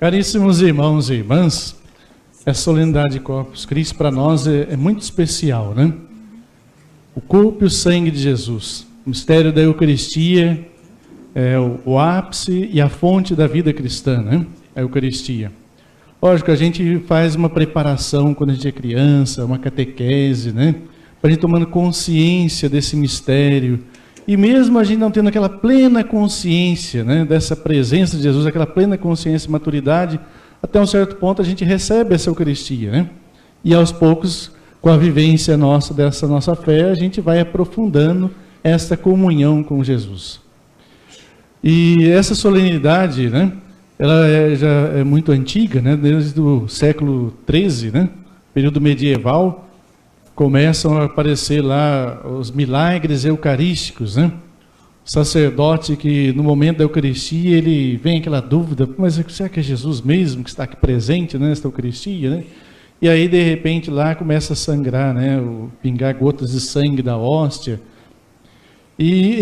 Caríssimos irmãos e irmãs, essa solenidade de Corpus Christi para nós é muito especial, né? O corpo e o sangue de Jesus, o mistério da Eucaristia é o ápice e a fonte da vida cristã, né? A Eucaristia. Lógico, a gente faz uma preparação quando a gente é criança, uma catequese, né? Para a gente tomando consciência desse mistério. E mesmo a gente não tendo aquela plena consciência, né, dessa presença de Jesus, aquela plena consciência e maturidade, até um certo ponto a gente recebe essa Eucaristia, né? E aos poucos, com a vivência nossa dessa nossa fé, a gente vai aprofundando essa comunhão com Jesus. E essa solenidade, né, ela já é muito antiga, né, desde o século XIII, né, período medieval. Começam a aparecer lá os milagres eucarísticos, né? O sacerdote que no momento da Eucaristia ele vem aquela dúvida, mas será que é Jesus mesmo que está aqui presente, né, nesta Eucaristia, né? E aí de repente lá começa a sangrar, né, pingar gotas de sangue da hóstia. E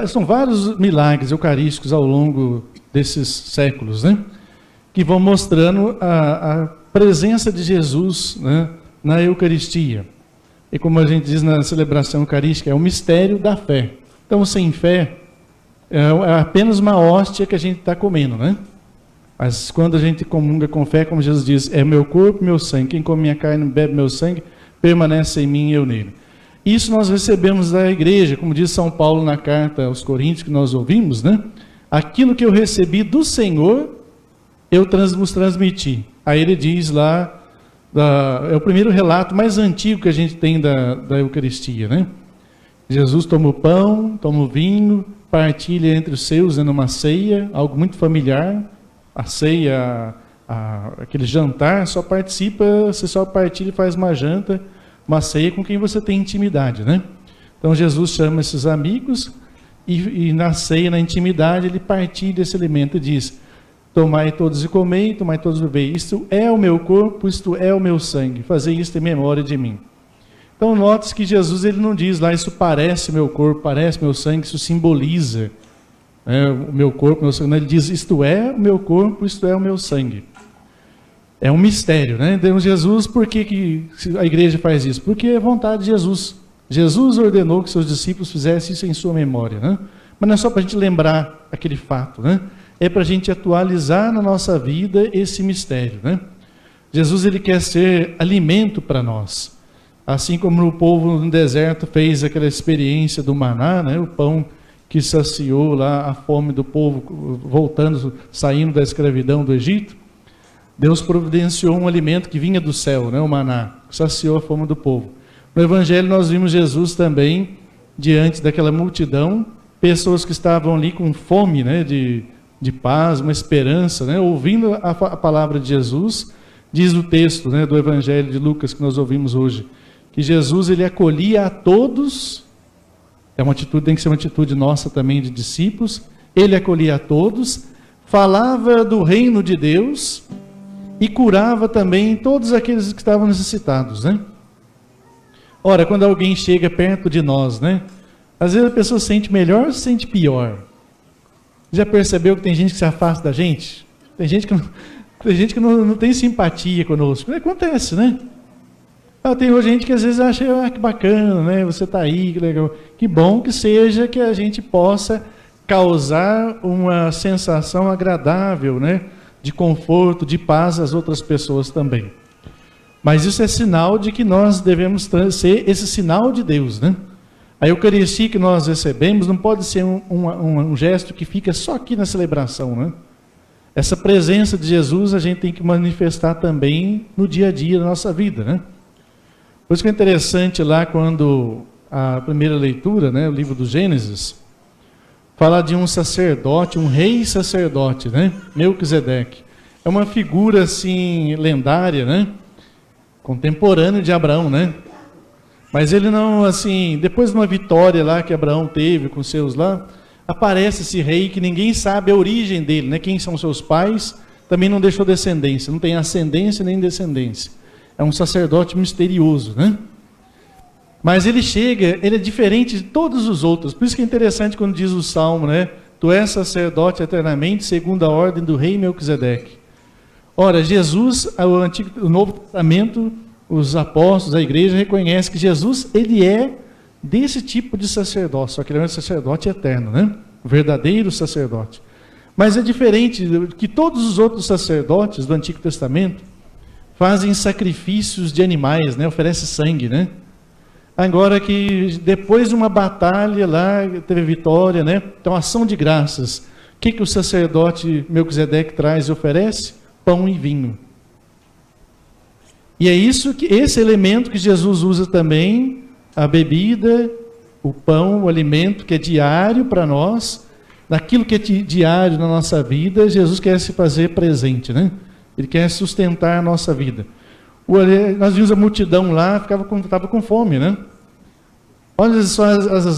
são vários milagres eucarísticos ao longo desses séculos, né? Que vão mostrando a presença de Jesus, né, na Eucaristia. E como a gente diz na celebração eucarística, é o mistério da fé. Então, sem fé, é apenas uma hóstia que a gente está comendo, né? Mas quando a gente comunga com fé, como Jesus diz, é meu corpo, meu sangue. Quem come minha carne, bebe meu sangue, permanece em mim e eu nele. Isso nós recebemos da igreja, como diz São Paulo na carta aos Coríntios, que nós ouvimos, né? Aquilo que eu recebi do Senhor, eu vos transmiti. Aí ele diz lá, é o primeiro relato mais antigo que a gente tem da Eucaristia, né? Jesus toma o pão, toma o vinho, partilha entre os seus numa ceia, algo muito familiar. A ceia, aquele jantar, você só partilha e faz uma janta, uma ceia com quem você tem intimidade, né? Então Jesus chama esses amigos e na ceia, na intimidade, ele partilha esse alimento e diz: tomai todos e comei, tomai todos e bebei. Isto é o meu corpo, isto é o meu sangue. Fazei isto em memória de mim. Então, note que Jesus ele não diz lá, isso parece meu corpo, parece meu sangue, isso simboliza o meu corpo, meu sangue. Ele diz, isto é o meu corpo, isto é o meu sangue. É um mistério, né? Então, Jesus, por que a igreja faz isso? Porque é vontade de Jesus. Jesus ordenou que seus discípulos fizessem isso em sua memória, né? Mas não é só para a gente lembrar aquele fato, né? É para a gente atualizar na nossa vida esse mistério, né? Jesus ele quer ser alimento para nós. Assim como o povo no deserto fez aquela experiência do maná, né? O pão que saciou lá a fome do povo, saindo da escravidão do Egito. Deus providenciou um alimento que vinha do céu, né? O maná, que saciou a fome do povo. No Evangelho nós vimos Jesus também, diante daquela multidão, pessoas que estavam ali com fome, né? De paz, uma esperança, né? Ouvindo a palavra de Jesus, diz o texto, né, do Evangelho de Lucas que nós ouvimos hoje, que Jesus ele acolhia a todos, tem que ser uma atitude nossa também de discípulos, ele acolhia a todos, falava do reino de Deus e curava também todos aqueles que estavam necessitados, né? Ora, quando alguém chega perto de nós, né, às vezes a pessoa se sente melhor ou se sente pior? Já percebeu que tem gente que se afasta da gente? Tem gente que não tem simpatia conosco. Acontece, né? Tem gente que às vezes acha, que bacana, né? Você está aí, que legal. Que bom que seja que a gente possa causar uma sensação agradável, né? De conforto, de paz às outras pessoas também. Mas isso é sinal de que nós devemos ser esse sinal de Deus, né? A Eucaristia que nós recebemos não pode ser um gesto que fica só aqui na celebração, né? Essa presença de Jesus a gente tem que manifestar também no dia a dia da nossa vida, né? Por isso que é interessante lá quando a primeira leitura, né, o livro do Gênesis, fala de um sacerdote, um rei sacerdote, né? Melquisedeque. É uma figura assim lendária, né? Contemporâneo de Abraão, né? Mas ele não, assim, depois de uma vitória lá que Abraão teve com seus lá, aparece esse rei que ninguém sabe a origem dele, né? Quem são seus pais, também não deixou descendência, não tem ascendência nem descendência. É um sacerdote misterioso, né? Mas ele chega, ele é diferente de todos os outros. Por isso que é interessante quando diz o Salmo, né? Tu és sacerdote eternamente, segundo a ordem do rei Melquisedeque. Ora, Jesus, o Novo Testamento, os apóstolos, a igreja reconhece que Jesus, ele é desse tipo de sacerdócio, só que ele é um sacerdote eterno, né? O verdadeiro sacerdote. Mas é diferente que todos os outros sacerdotes do Antigo Testamento fazem sacrifícios de animais, né? Oferecem sangue, né? Agora que depois de uma batalha lá, teve vitória, né? Então, ação de graças. O que o sacerdote Melquisedeque traz e oferece? Pão e vinho. E é isso que esse elemento que Jesus usa também, a bebida, o pão, o alimento que é diário para nós, daquilo que é diário na nossa vida, Jesus quer se fazer presente, né? Ele quer sustentar a nossa vida. Nós vimos a multidão lá, estava com fome, né? Olha só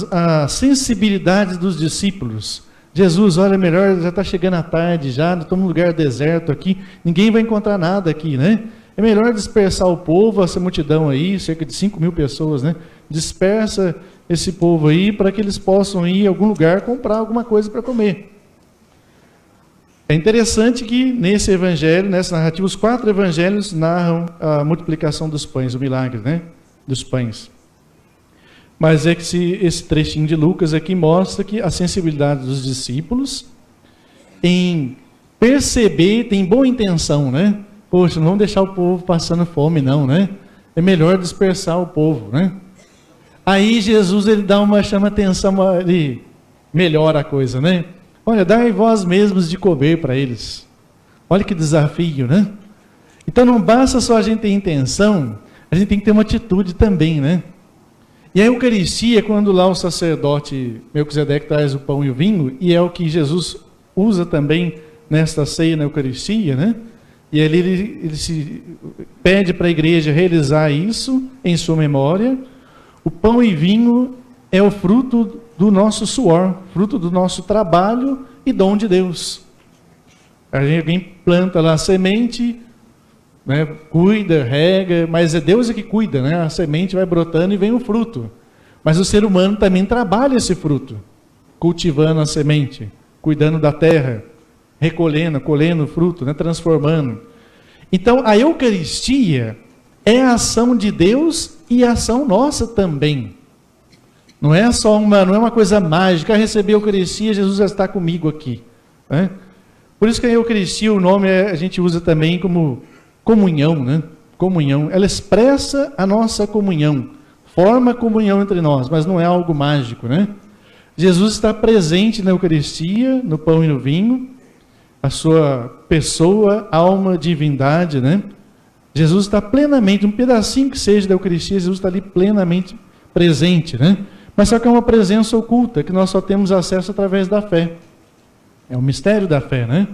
a sensibilidade dos discípulos. Jesus, olha, melhor, já está chegando a tarde, já estamos num lugar deserto aqui, ninguém vai encontrar nada aqui, né? É melhor dispersar o povo, essa multidão aí, cerca de 5.000 pessoas, né? Dispersa esse povo aí para que eles possam ir a algum lugar comprar alguma coisa para comer. É interessante que nesse evangelho, nessa narrativa, os 4 evangelhos narram a multiplicação dos pães, o milagre, né? Dos pães. Mas é que esse trechinho de Lucas aqui mostra que a sensibilidade dos discípulos em perceber, tem boa intenção, né? Poxa, não vamos deixar o povo passando fome, não, né? É melhor dispersar o povo, né? Aí Jesus, ele chama atenção, ele melhora a coisa, né? Olha, dai vós mesmos de comer para eles. Olha que desafio, né? Então não basta só a gente ter intenção, a gente tem que ter uma atitude também, né? E a Eucaristia, quando lá o sacerdote Melquisedeque traz o pão e o vinho, e é o que Jesus usa também nesta ceia na Eucaristia, né? E ali ele se pede para a igreja realizar isso em sua memória. O pão e vinho é o fruto do nosso suor, fruto do nosso trabalho e dom de Deus. Alguém planta lá a semente, né, cuida, rega, mas é Deus que cuida, né? A semente vai brotando e vem o fruto. Mas o ser humano também trabalha esse fruto, cultivando a semente, cuidando da terra, recolhendo, colhendo o fruto, né, transformando. Então, a Eucaristia é a ação de Deus e a ação nossa também. Não é uma coisa mágica, receber a Eucaristia, Jesus já está comigo aqui, né? Por isso que a Eucaristia, o nome a gente usa também como comunhão, né? Comunhão. Ela expressa a nossa comunhão, forma a comunhão entre nós, mas não é algo mágico, né? Jesus está presente na Eucaristia, no pão e no vinho, a sua pessoa, alma, divindade, né? Jesus está plenamente, um pedacinho que seja da Eucaristia, Jesus está ali plenamente presente, né? Mas só que é uma presença oculta, que nós só temos acesso através da fé. É o mistério da fé, né?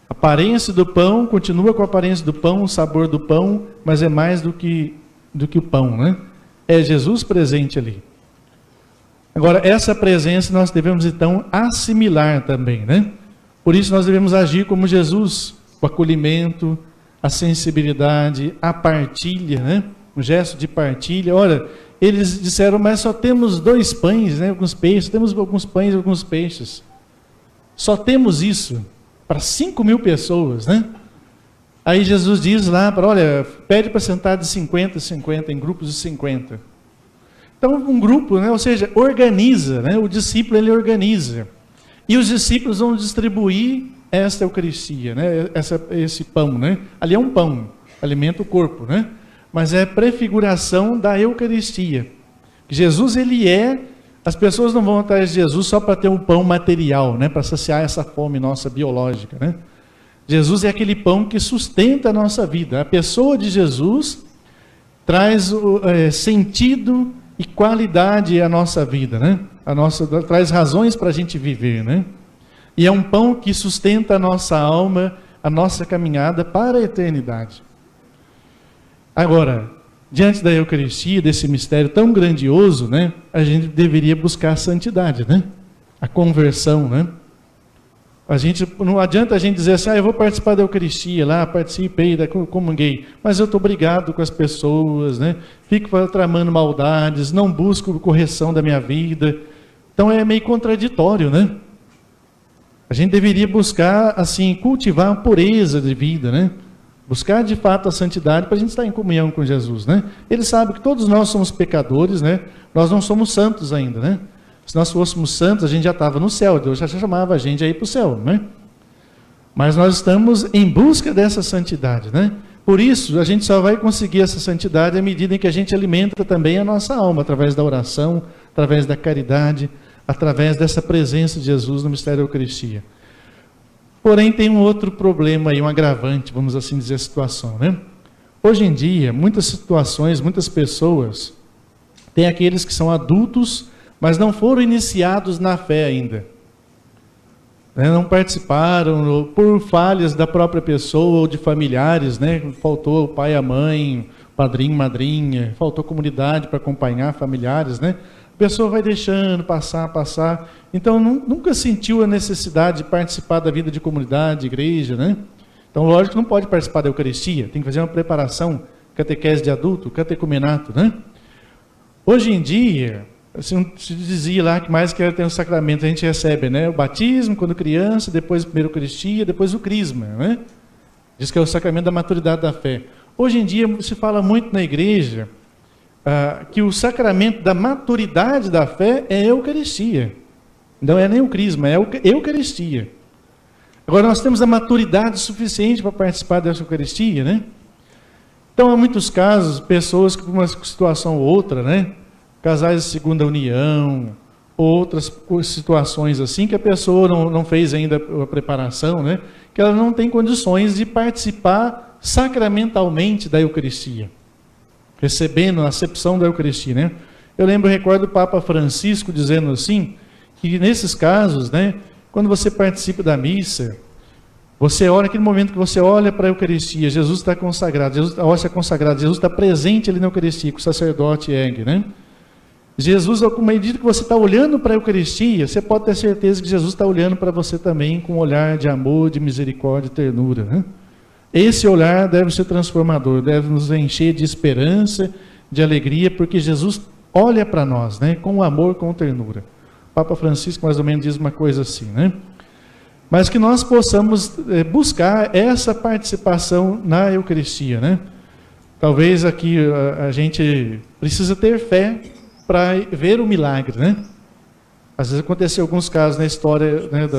A aparência do pão continua com a aparência do pão, o sabor do pão, mas é mais do que o pão, né? É Jesus presente ali. Agora, essa presença nós devemos então assimilar também, né? Por isso nós devemos agir como Jesus, o acolhimento, a sensibilidade, a partilha, né? O gesto de partilha. Olha, eles disseram, mas só temos 2 pães, né? Alguns peixes, temos alguns pães e alguns peixes. Só temos isso para 5.000 pessoas, né? Aí Jesus diz lá, olha, pede para sentar de 50 em 50, em grupos de 50. Então, um grupo, né? Ou seja, organiza, né? O discípulo, ele organiza. E os discípulos vão distribuir esta Eucaristia, né? Esse pão, né? Ali é um pão, alimenta o corpo, né? Mas é prefiguração da Eucaristia. Jesus, ele as pessoas não vão atrás de Jesus só para ter um pão material, né? Para saciar essa fome nossa biológica, né? Jesus é aquele pão que sustenta a nossa vida. A pessoa de Jesus traz sentido e qualidade à nossa vida, né? Traz razões para a gente viver, né? E é um pão que sustenta a nossa alma, a nossa caminhada para a eternidade. Agora, diante da Eucaristia, desse mistério tão grandioso, né? A gente deveria buscar a santidade, né? A conversão, né? Não adianta a gente dizer assim, eu vou participar da Eucaristia lá, participei, comunguei, mas eu estou brigado com as pessoas, né? Fico tramando maldades, não busco correção da minha vida. Então é meio contraditório, né? A gente deveria buscar, assim, cultivar a pureza de vida, né? Buscar de fato a santidade para a gente estar em comunhão com Jesus, né? Ele sabe que todos nós somos pecadores, né? Nós não somos santos ainda, né? Se nós fôssemos santos, a gente já estava no céu, Deus já chamava a gente aí para o céu, né? Mas nós estamos em busca dessa santidade, né? Por isso, a gente só vai conseguir essa santidade à medida em que a gente alimenta também a nossa alma, através da oração, através da caridade, através dessa presença de Jesus no mistério da Eucaristia. Porém, tem um outro problema aí, um agravante, vamos assim dizer, a situação, né? Hoje em dia, muitas situações, muitas pessoas, tem aqueles que são adultos, mas não foram iniciados na fé ainda. Não participaram, por falhas da própria pessoa ou de familiares, né? Faltou o pai, a mãe, padrinho, madrinha, faltou comunidade para acompanhar familiares, né? A pessoa vai deixando passar. Então, nunca sentiu a necessidade de participar da vida de comunidade, de igreja, né? Então, lógico que não pode participar da Eucaristia, tem que fazer uma preparação, catequese de adulto, catecumenato, né? Hoje em dia, assim, se dizia lá que mais que tem um sacramento, a gente recebe, né? O batismo, quando criança, depois a primeira Eucaristia, depois o crisma, né? Diz que é o sacramento da maturidade da fé. Hoje em dia, se fala muito na igreja que o sacramento da maturidade da fé é a Eucaristia. Não é nem o crisma, é a Eucaristia. Agora, nós temos a maturidade suficiente para participar dessa Eucaristia, né? Então, há muitos casos, pessoas que por uma situação ou outra, né? Casais de segunda união, outras situações assim, que a pessoa não fez ainda a preparação, né? Que ela não tem condições de participar sacramentalmente da Eucaristia, recebendo a acepção da Eucaristia, né? Eu recordo o Papa Francisco dizendo assim, que nesses casos, né, quando você participa da missa, você olha, aquele momento que você olha para a Eucaristia, Jesus está consagrado, a hóstia consagrada, Jesus está presente ali na Eucaristia, com o sacerdote ergue, né? Jesus, à medida que você está olhando para a Eucaristia, você pode ter certeza que Jesus está olhando para você também com um olhar de amor, de misericórdia e ternura, né? Esse olhar deve ser transformador, deve nos encher de esperança, de alegria, porque Jesus olha para nós, né, com amor, com ternura. O Papa Francisco mais ou menos diz uma coisa assim, né? Mas que nós possamos buscar essa participação na Eucaristia, né? Talvez aqui a gente precisa ter fé para ver o milagre, né? Às vezes aconteceu alguns casos na história, né,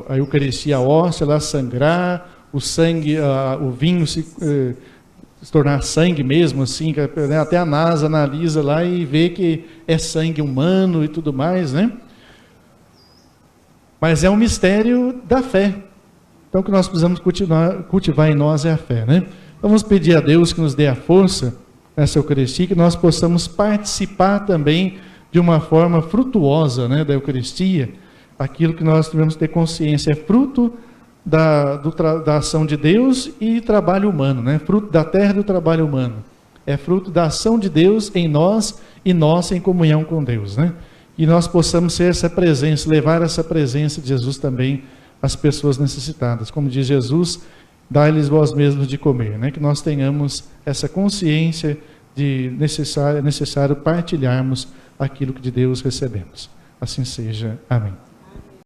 a Eucaristia, a hóstia lá sangrar, o sangue, o vinho se tornar sangue mesmo, assim, né? Até a NASA analisa lá e vê que é sangue humano e tudo mais, né? Mas é um mistério da fé. Então, o que nós precisamos cultivar em nós é a fé, né? Então, vamos pedir a Deus que nos dê a força nessa Eucaristia, que nós possamos participar também de uma forma frutuosa, né, da Eucaristia. Aquilo que nós devemos ter consciência é fruto da ação de Deus e trabalho humano, né? Fruto da terra e do trabalho humano. É fruto da ação de Deus em nós e nós em comunhão com Deus, né? E nós possamos ser essa presença, levar essa presença de Jesus também às pessoas necessitadas. Como diz Jesus, dai-lhes vós mesmos de comer, né? Que nós tenhamos essa consciência de necessário partilharmos aquilo que de Deus recebemos. Assim seja. Amém.